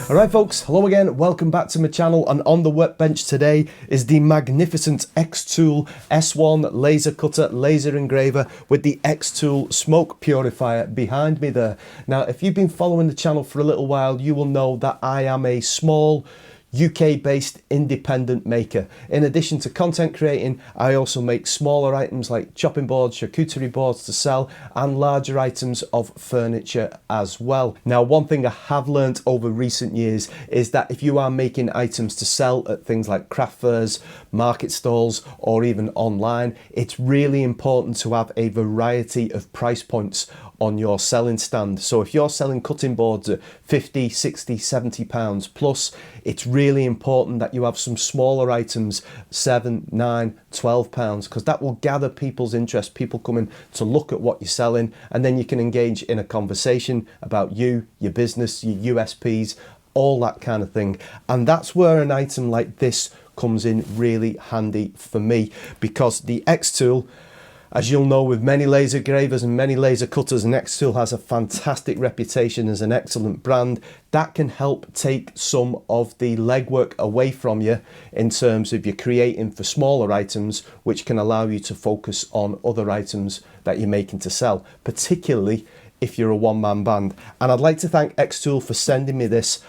Alright folks, hello again, welcome back to my channel, and on the workbench today is the magnificent xtool S1 laser cutter, laser engraver with the xtool smoke purifier behind me there. Now if you've been following the channel for a little while, you will know that I am a small UK based independent maker. In addition to content creating, I also make smaller items like chopping boards, charcuterie boards to sell, and larger items of furniture as well. Now, one thing I have learned over recent years is that if you are making items to sell at things like craft fairs, market stalls, or even online, it's really important to have a variety of price points on your selling stand. So if you're selling cutting boards at 50, 60, 70 pounds plus, it's really important that you have some smaller items, 7, 9, 12 pounds, because that will gather people's interest, people coming to look at what you're selling, and then you can engage in a conversation about you, your business, your USPs, all that kind of thing. And that's where an item like this comes in really handy for me, because the xtool, as you'll know, with many laser engravers and many laser cutters, and xtool has a fantastic reputation as an excellent brand that can help take some of the legwork away from you in terms of your creating for smaller items, which can allow you to focus on other items that you're making to sell, particularly if you're a one-man band. And I'd like to thank xtool for sending me this.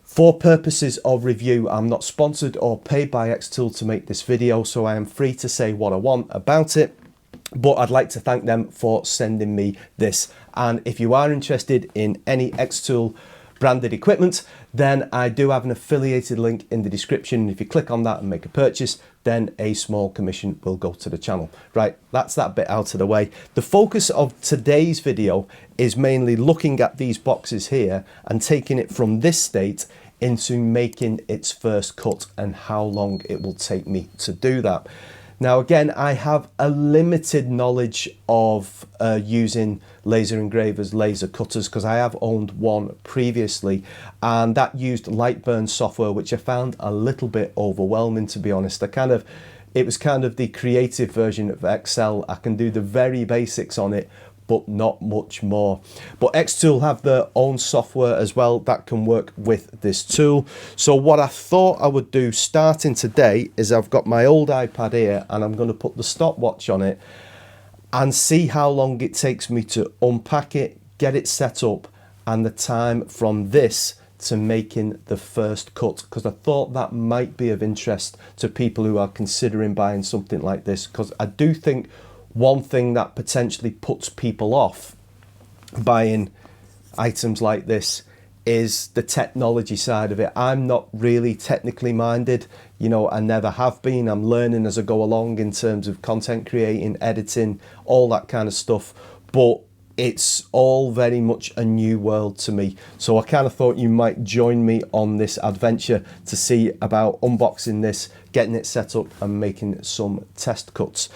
For purposes of review, I'm not sponsored or paid by xtool to make this video, so I am free to say what I want about it. But I'd like to thank them for sending me this. And if you are interested in any xtool branded equipment, then I do have an affiliated link in the description. If you click on that and make a purchase, then a small commission will go to the channel. Right, that's that bit out of the way. The focus of today's video is mainly looking at these boxes here and taking it from this state into making its first cut and how long it will take me to do that. Now again, I have a limited knowledge of using laser engravers, laser cutters, because I have owned one previously, and that used Lightburn software, which I found a little bit overwhelming, to be honest. It was kind of the creative version of Excel. I can do the very basics on it, but not much more. But xtool have their own software as well that can work with this tool. So what I thought I would do starting today is I've got my old iPad here, and I'm going to put the stopwatch on it and see how long it takes me to unpack it, get it set up, and the time from this to making the first cut, because I thought that might be of interest to people who are considering buying something like this, because I do think one thing that potentially puts people off buying items like this is the technology side of it. I'm not really technically minded, you know, I never have been. I'm learning as I go along in terms of content creating, editing, all that kind of stuff, but it's all very much a new world to me. So I kind of thought you might join me on this adventure to see about unboxing this, getting it set up, and making some test cuts.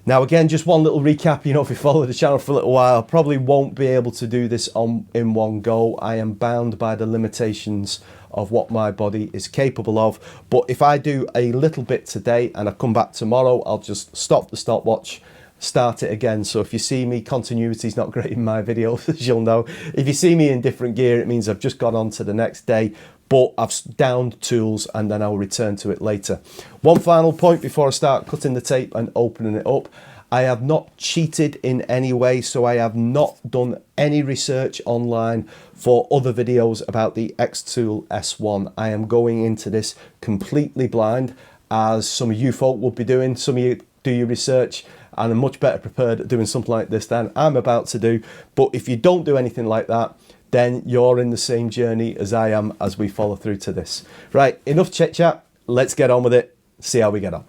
Now again, just one little recap, you know, if you follow the channel for a little while, I probably won't be able to do this in one go. I am bound by the limitations of what my body is capable of. But if I do a little bit today and I come back tomorrow, I'll just stop the stopwatch, start it again. So if you see me, continuity is not great in my videos, as you'll know. If you see me in different gear, it means I've just gone on to the next day, but I've downed tools and then I'll return to it later. One final point before I start cutting the tape and opening it up. I have not cheated in any way, so I have not done any research online for other videos about the xtool S1. I am going into this completely blind, as some of you folk will be doing. Some of you do your research and are much better prepared at doing something like this than I'm about to do. But if you don't do anything like that, then you're in the same journey as I am as we follow through to this. Right, enough chit chat, let's get on with it, see how we get on.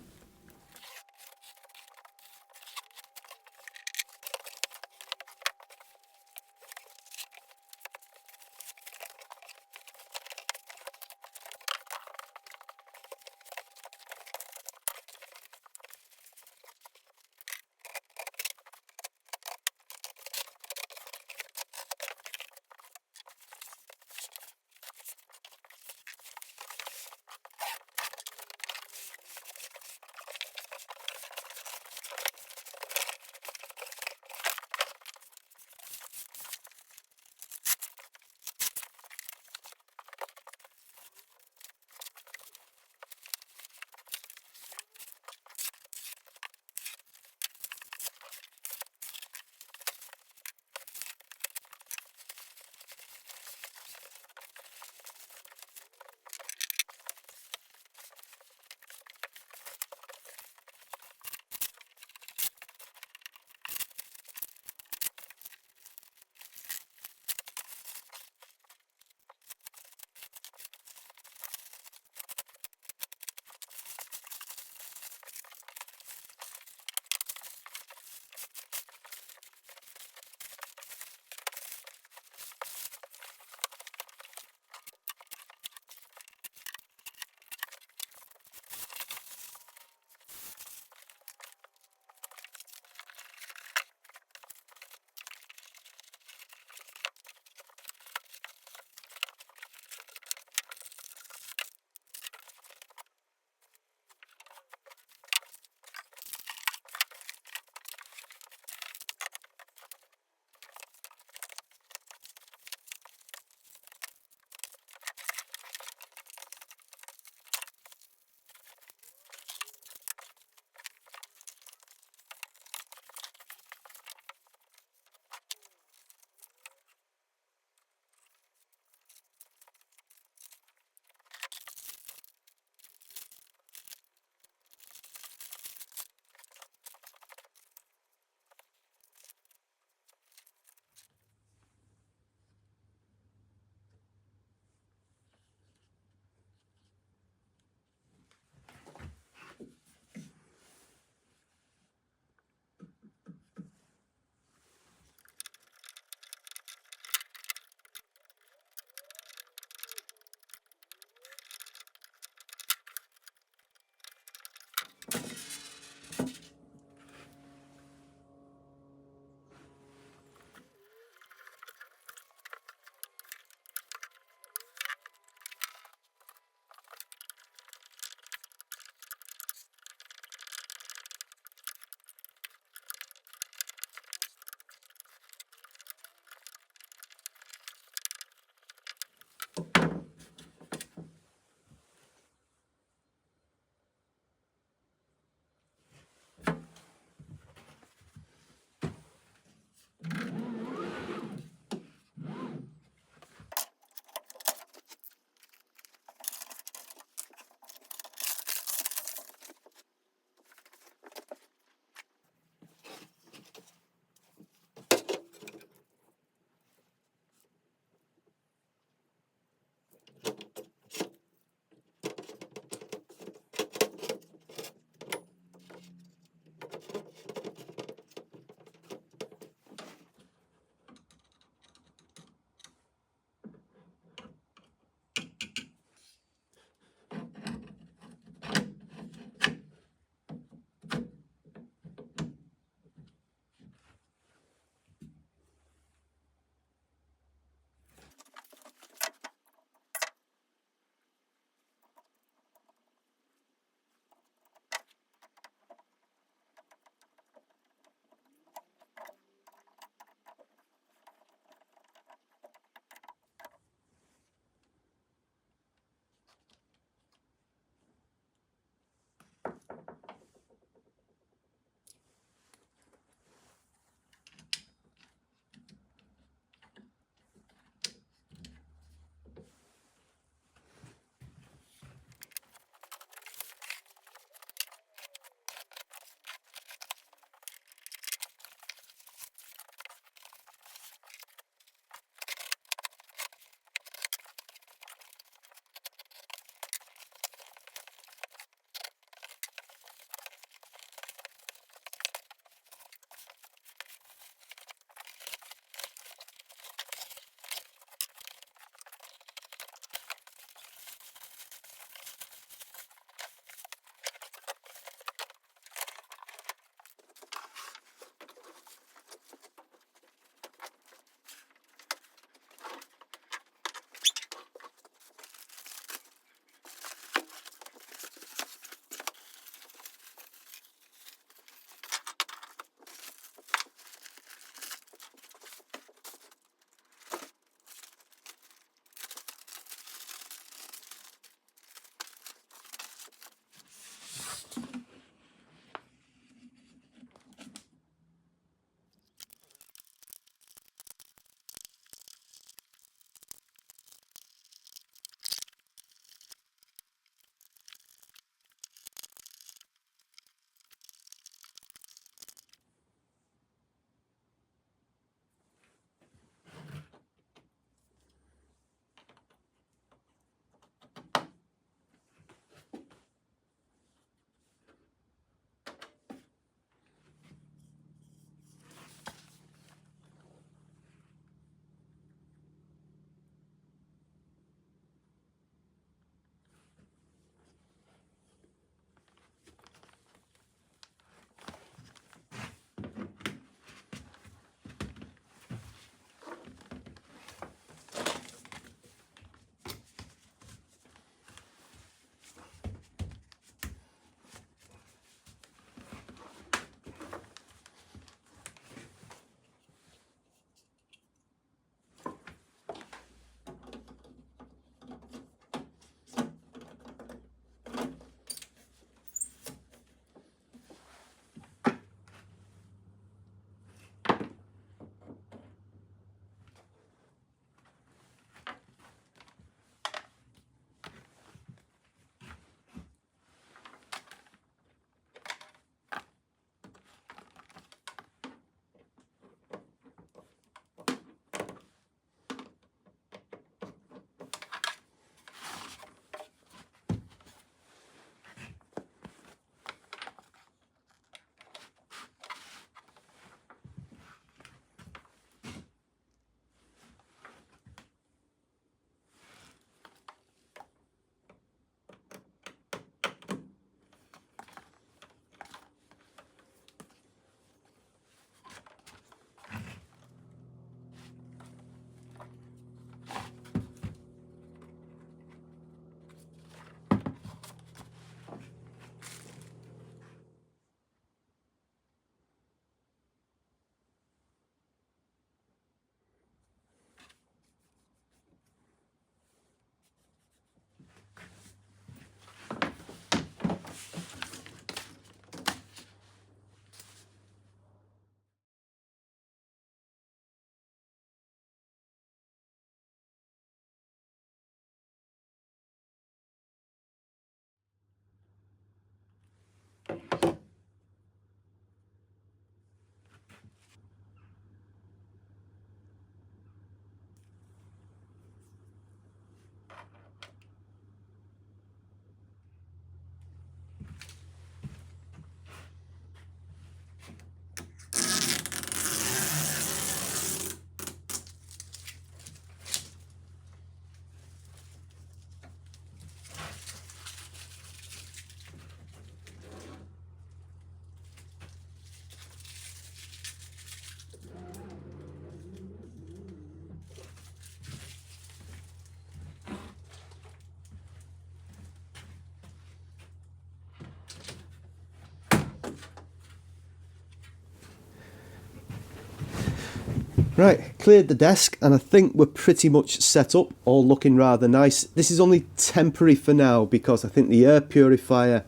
Right, cleared the desk and I think we're pretty much set up, all looking rather nice. This is only temporary for now because I think the air purifier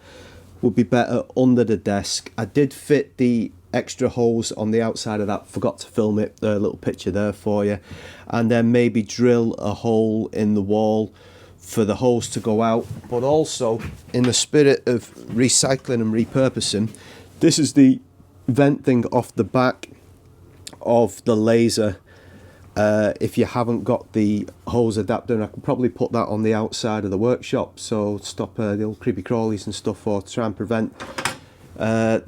would be better under the desk. I did fit the extra hose on the outside of that, forgot to film it, a little picture there for you. And then maybe drill a hole in the wall for the hose to go out. But also, in the spirit of recycling and repurposing, this is the vent thing off the back of the laser. If you haven't got the hose adapter, I could probably put that on the outside of the workshop, so stop the old creepy crawlies and stuff, or try and prevent that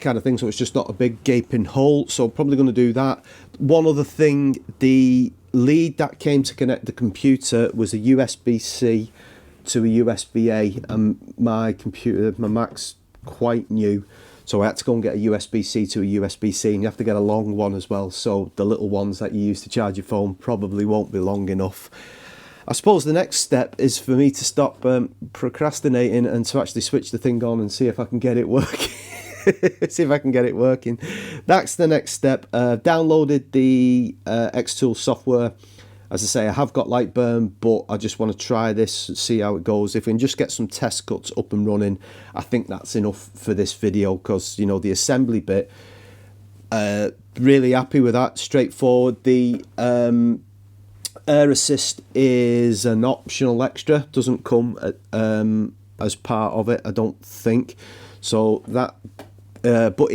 kind of thing, so it's just not a big gaping hole. So probably going to do that. One other thing, the lead that came to connect the computer was a USB-C to a USB-A, and my computer, my Mac's quite new, so I had to go and get a USB-C to a USB-C, and you have to get a long one as well, so the little ones that you use to charge your phone probably won't be long enough. I suppose the next step is for me to stop procrastinating and to actually switch the thing on and see if I can get it working. See if I can get it working. That's the next step. Downloaded the xtool software. As I say, I have got Lightburn, but I just want to try this, see how it goes. If we can just get some test cuts up and running, I think that's enough for this video, because, you know, the assembly bit, really happy with that, straightforward. The air assist is an optional extra, doesn't come as part of it, I don't think. So that, but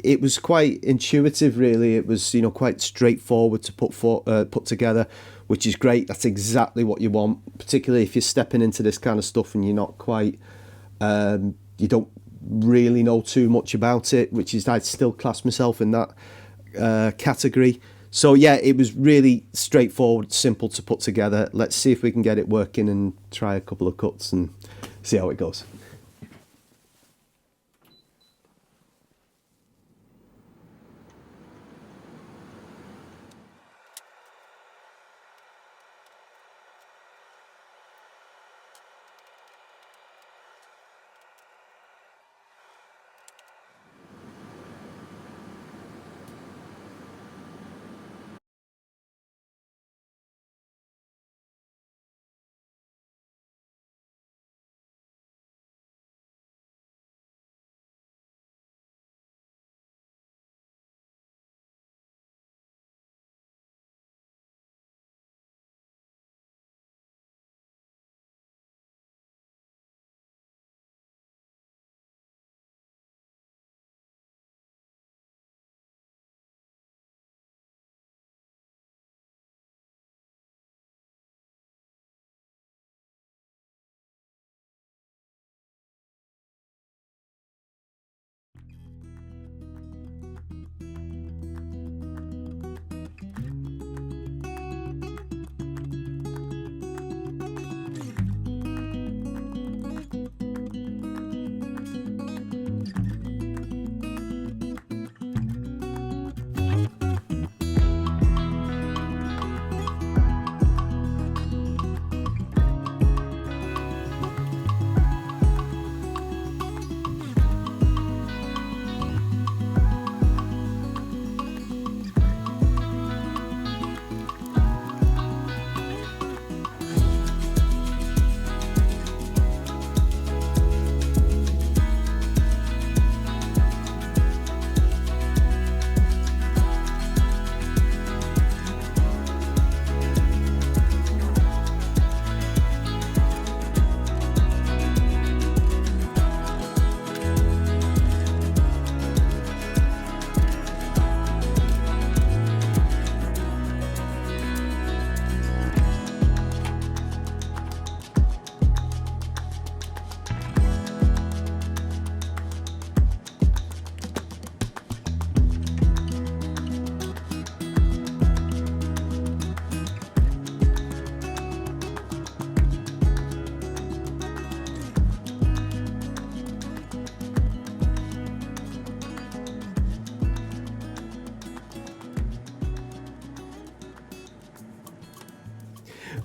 it was quite intuitive, really. It was, you know, quite straightforward to put together, which is great. That's exactly what you want, particularly if you're stepping into this kind of stuff and you're not quite, you don't really know too much about it, which is, I'd still class myself in that category. So yeah, it was really straightforward, simple to put together. Let's see if we can get it working and try a couple of cuts and see how it goes.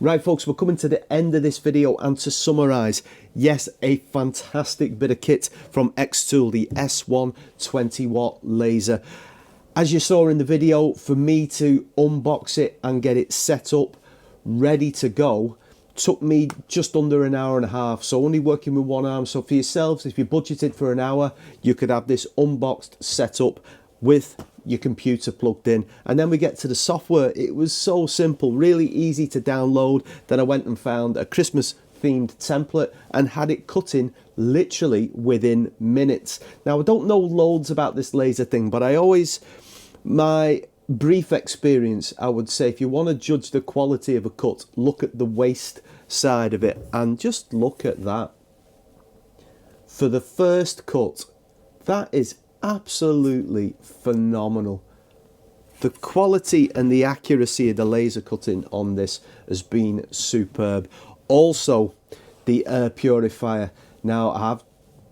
Right folks, we're coming to the end of this video, and to summarise, yes, a fantastic bit of kit from xtool, the S1 20 watt laser. As you saw in the video, for me to unbox it and get it set up, ready to go, took me just under an hour and a half, so only working with one arm. So for yourselves, if you budgeted for an hour, you could have this unboxed, set up with your computer plugged in. And then we get to the software. It was so simple, really easy to download. Then I went and found a Christmas themed template and had it cutting literally within minutes. Now, I don't know loads about this laser thing, but my brief experience, I would say, if you want to judge the quality of a cut, look at the waste side of it, and just look at that. For the first cut, that is absolutely phenomenal. The quality and the accuracy of the laser cutting on this has been superb. Also, the air purifier. Now, I've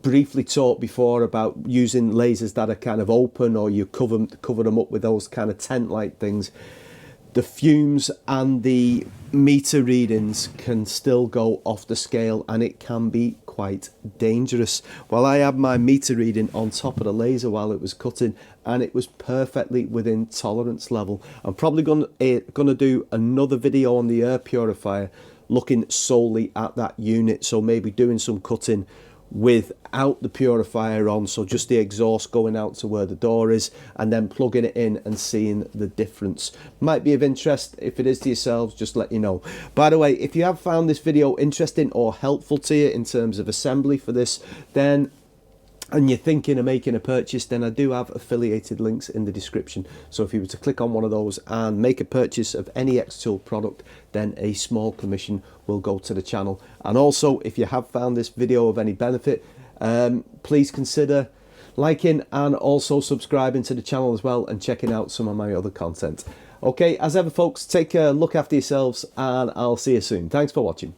briefly talked before about using lasers that are kind of open, or you cover them up with those kind of tent-like things. The fumes and the meter readings can still go off the scale, and it can be quite dangerous. Well, I had my meter reading on top of the laser while it was cutting, and it was perfectly within tolerance level. I'm probably going to do another video on the air purifier looking solely at that unit, so maybe doing some cutting without the purifier on, so just the exhaust going out to where the door is, and then plugging it in and seeing the difference. Might be of interest. If it is to yourselves, just let you know. By the way, if you have found this video interesting or helpful to you in terms of assembly for this, and you're thinking of making a purchase, then I do have affiliated links in the description. So if you were to click on one of those and make a purchase of any xtool product, then a small commission will go to the channel. And also, if you have found this video of any benefit, please consider liking and also subscribing to the channel as well, and checking out some of my other content. Okay, as ever folks, take care, look after yourselves, and I'll see you soon. Thanks for watching.